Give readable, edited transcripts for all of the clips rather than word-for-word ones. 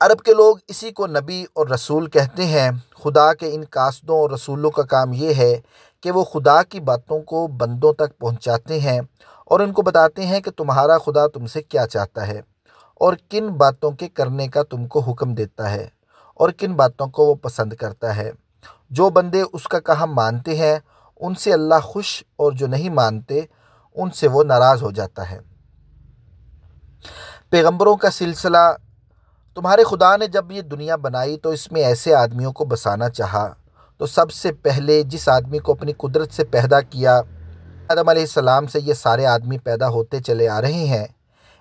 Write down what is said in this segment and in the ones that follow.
عرب کے لوگ اسی کو نبی اور رسول کہتے ہیں۔ خدا کے ان قاصدوں اور رسولوں کا کام یہ ہے کہ وہ خدا کی باتوں کو بندوں تک پہنچاتے ہیں اور ان کو بتاتے ہیں کہ تمہارا خدا تم سے کیا چاہتا ہے اور کن باتوں کے کرنے کا تم کو حکم دیتا ہے اور کن باتوں کو وہ پسند کرتا ہے۔ جو بندے اس کا کہا مانتے ہیں ان سے اللہ خوش، اور جو نہیں مانتے ان سے وہ ناراض ہو جاتا ہے۔ پیغمبروں کا سلسلہ۔ تمہارے خدا نے جب یہ دنیا بنائی تو اس میں ایسے آدمیوں کو بسانا چاہا، تو سب سے پہلے جس آدمی کو اپنی قدرت سے پیدا کیا، آدم علیہ السلام سے یہ سارے آدمی پیدا ہوتے چلے آ رہے ہیں۔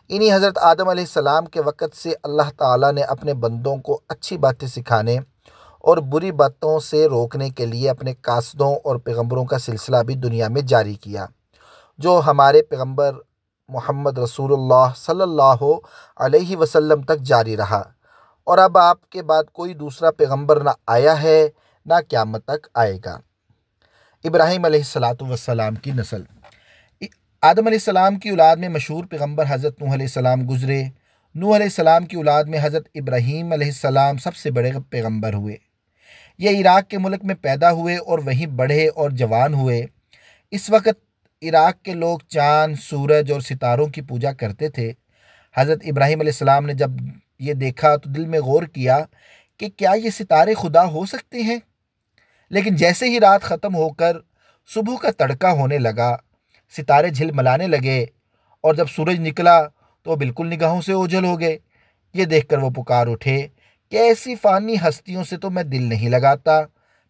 انہی حضرت آدم علیہ السلام کے وقت سے اللہ تعالیٰ نے اپنے بندوں کو اچھی باتیں سکھانے اور بری باتوں سے روکنے کے لیے اپنے قاصدوں اور پیغمبروں کا سلسلہ بھی دنیا میں جاری کیا، جو ہمارے پیغمبر محمد رسول اللہ صلی اللہ علیہ وسلم تک جاری رہا، اور اب آپ کے بعد کوئی دوسرا پیغمبر نہ آیا ہے نہ قیامت تک آئے گا۔ ابراہیم علیہ السلام کی نسل۔ آدم علیہ السلام کی اولاد میں مشہور پیغمبر حضرت نوح علیہ السلام گزرے۔ نوح علیہ السلام کی اولاد میں حضرت ابراہیم علیہ السلام سب سے بڑے پیغمبر ہوئے۔ یہ عراق کے ملک میں پیدا ہوئے اور وہیں بڑھے اور جوان ہوئے۔ اس وقت عراق کے لوگ چاند، سورج اور ستاروں کی پوجا کرتے تھے۔ حضرت ابراہیم علیہ السلام نے جب یہ دیکھا تو دل میں غور کیا کہ کیا یہ ستارے خدا ہو سکتے ہیں؟ لیکن جیسے ہی رات ختم ہو کر صبح کا تڑکا ہونے لگا، ستارے جھلملانے لگے اور جب سورج نکلا تو وہ بالکل نگاہوں سے اوجھل ہو گئے۔ یہ دیکھ کر وہ پکار اٹھے کہ ایسی فانی ہستیوں سے تو میں دل نہیں لگاتا۔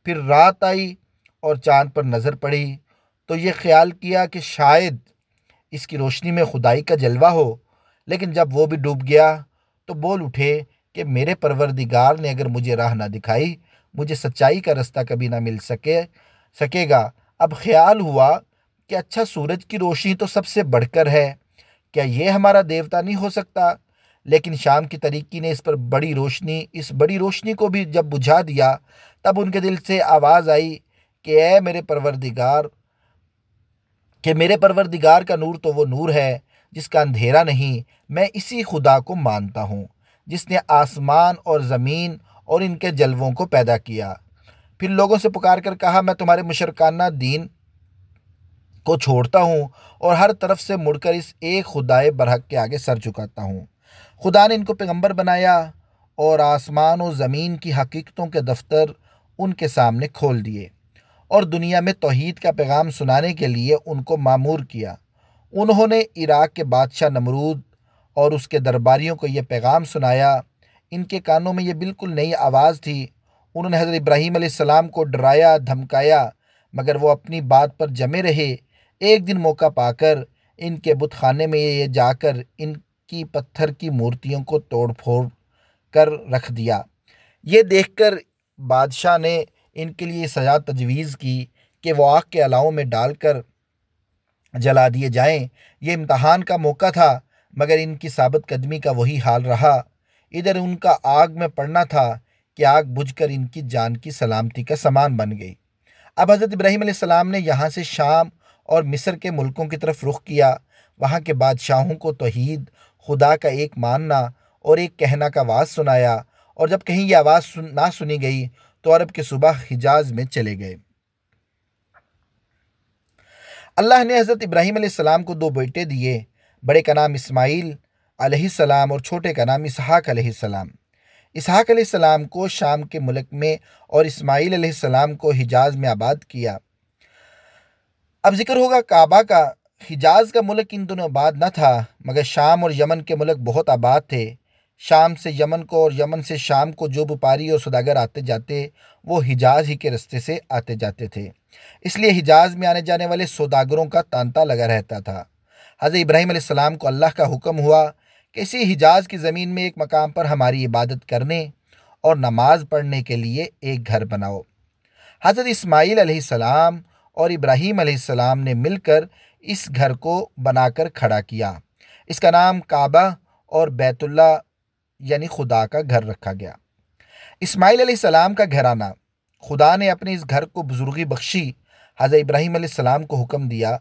پھر رات آئی اور چاند پر نظر پڑی تو یہ خیال کیا کہ شاید اس کی روشنی میں خدائی کا جلوہ ہو، لیکن جب وہ بھی ڈوب گیا تو بول اٹھے کہ میرے پروردگار نے اگر مجھے راہ نہ دکھائی، مجھے سچائی کا رستہ کبھی نہ مل سکے گا۔ اب خیال ہوا کہ اچھا، سورج کی روشنی تو سب سے بڑھ کر ہے، کیا یہ ہمارا دیوتا نہیں ہو سکتا؟ لیکن شام کی تاریکی نے اس بڑی روشنی کو بھی جب بجھا دیا، تب ان کے دل سے آواز آئی کہ میرے پروردگار کا نور تو وہ نور ہے جس کا اندھیرا نہیں۔ میں اسی خدا کو مانتا ہوں جس نے آسمان اور زمین اور ان کے جلووں کو پیدا کیا۔ پھر لوگوں سے پکار کر کہا، میں تمہارے مشرکانہ دین کو چھوڑتا ہوں اور ہر طرف سے مڑ کر اس ایک خدائے برحق کے آگے سر جھکاتا ہوں۔ خدا نے ان کو پیغمبر بنایا اور آسمان و زمین کی حقیقتوں کے دفتر ان کے سامنے کھول دیے اور دنیا میں توحید کا پیغام سنانے کے لیے ان کو مامور کیا۔ انہوں نے عراق کے بادشاہ نمرود اور اس کے درباریوں کو یہ پیغام سنایا۔ ان کے کانوں میں یہ بالکل نئی آواز تھی۔ انہوں نے حضرت ابراہیم علیہ السلام کو ڈرایا، دھمکایا، مگر وہ اپنی بات پر جمے رہے۔ ایک دن موقع پا کر ان کے بت خانے میں یہ جا کر ان کی پتھر کی مورتیوں کو توڑ پھوڑ کر رکھ دیا۔ یہ دیکھ کر بادشاہ نے ان کے لیے سزا تجویز کی کہ وہ آگ کے الاؤں میں ڈال کر جلا دیے جائیں۔ یہ امتحان کا موقع تھا، مگر ان کی ثابت قدمی کا وہی حال رہا۔ ادھر ان کا آگ میں پڑنا تھا کہ آگ بجھ کر ان کی جان کی سلامتی کا سامان بن گئی۔ اب حضرت ابراہیم علیہ السلام نے یہاں سے شام اور مصر کے ملکوں کی طرف رخ کیا۔ وہاں کے بادشاہوں کو توحید، خدا کا ایک ماننا اور ایک کہنا کا واعظ سنایا، اور جب کہیں یہ آواز نہ سنی گئی تو عرب کے صوبہ حجاز میں چلے گئے۔ اللہ نے حضرت ابراہیم علیہ السلام کو دو بیٹے دیے، بڑے کا نام اسماعیل علیہ السلام اور چھوٹے کا نام اسحاق علیہ السلام۔ اسحاق علیہ السلام کو شام کے ملک میں اور اسماعیل علیہ السلام کو حجاز میں آباد کیا۔ اب ذکر ہوگا کعبہ کا۔ حجاز کا ملک ان دنوں آباد نہ تھا، مگر شام اور یمن کے ملک بہت آباد تھے۔ شام سے یمن کو اور یمن سے شام کو جو بیپاری اور سوداگر آتے جاتے وہ حجاز ہی کے رستے سے آتے جاتے تھے، اس لیے حجاز میں آنے جانے والے سوداگروں کا تانتا لگا رہتا تھا۔ حضرت ابراہیم علیہ السلام کو اللہ کا حکم ہوا کہ اسی حجاز کی زمین میں ایک مقام پر ہماری عبادت کرنے اور نماز پڑھنے کے لیے ایک گھر بناؤ۔ حضرت اسماعیل علیہ السلام اور ابراہیم علیہ السلام نے مل کر اس گھر کو بنا کر کھڑا کیا۔ اس کا نام کعبہ اور بیت اللہ یعنی خدا کا گھر رکھا گیا۔ اسماعیل علیہ السلام کا گھرانہ۔ خدا نے اپنے اس گھر کو بزرگی بخشی۔ حضرت ابراہیم علیہ السلام کو حکم دیا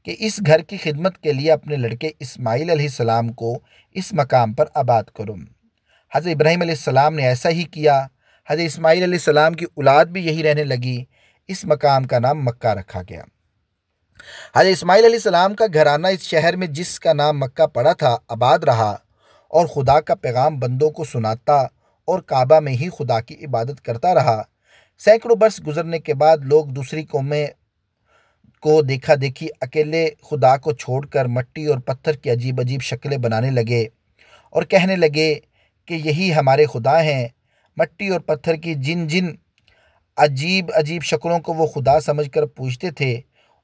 کہ اس گھر کی خدمت کے لیے اپنے لڑکے اسماعیل علیہ السلام کو اس مقام پر آباد کرو۔ حضرت ابراہیم علیہ السلام نے ایسا ہی کیا، حضرت اسماعیل علیہ السلام کی اولاد بھی یہی رہنے لگی۔ اس مقام کا نام مکہ رکھا گیا۔ حضرت اسماعیل علیہ السلام کا گھرانہ اس شہر میں جس کا نام مکہ پڑا تھا آباد رہا، اور خدا کا پیغام بندوں کو سناتا اور کعبہ میں ہی خدا کی عبادت کرتا رہا۔ سینکڑوں برس گزرنے کے بعد لوگ دوسری قومیں کو دیکھا دیکھی اکیلے خدا کو چھوڑ کر مٹی اور پتھر کی عجیب عجیب شکلیں بنانے لگے اور کہنے لگے کہ یہی ہمارے خدا ہیں۔ مٹی اور پتھر کی جن جن عجیب عجیب شکلوں کو وہ خدا سمجھ کر پوجتے تھے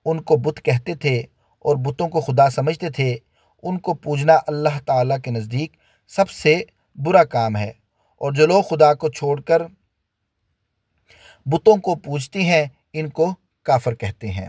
ان کو بت کہتے تھے، اور بتوں کو خدا سمجھتے تھے۔ ان کو پوجنا اللہ تعالیٰ کے نزدیک سب سے برا کام ہے، اور جو لوگ خدا کو چھوڑ کر بتوں کو پوجتے ہیں ان کو کافر کہتے ہیں۔